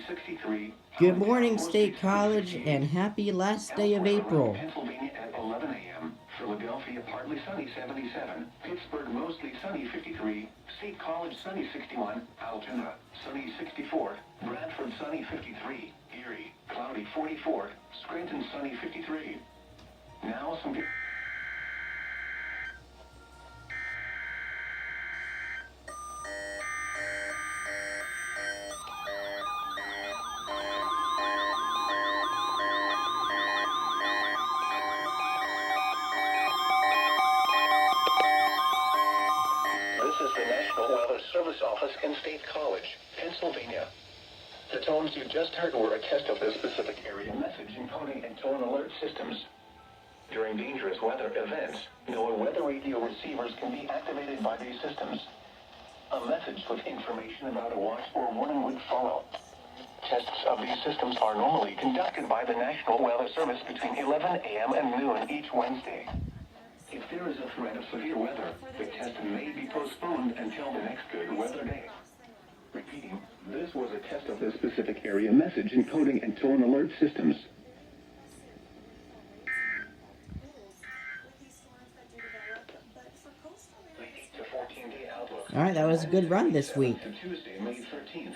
63. Good morning, State College, and happy last day of April. Pennsylvania at 11 a.m. Philadelphia partly sunny 77. Pittsburgh mostly sunny 53. State College sunny 61. Altoona sunny 64. Bradford sunny 53. Erie cloudy 44. Scranton sunny 53. Now some. This is the National Weather Service Office in State College, Pennsylvania. The tones you just heard were a test of the specific area message encoding and tone alert systems. During dangerous weather events, NOAA weather radio receivers can be activated by these systems. A message with information about a watch or warning would follow. Tests of these systems are normally conducted by the National Weather Service between 11 a.m. and noon each Wednesday. If there is a threat of severe weather, the test may be postponed until the next good weather day. Repeating, this was a test of the specific area message encoding and tone alert systems. The 8 to 14-day outlook. All right, that was a good run this week. To Tuesday, May 13th.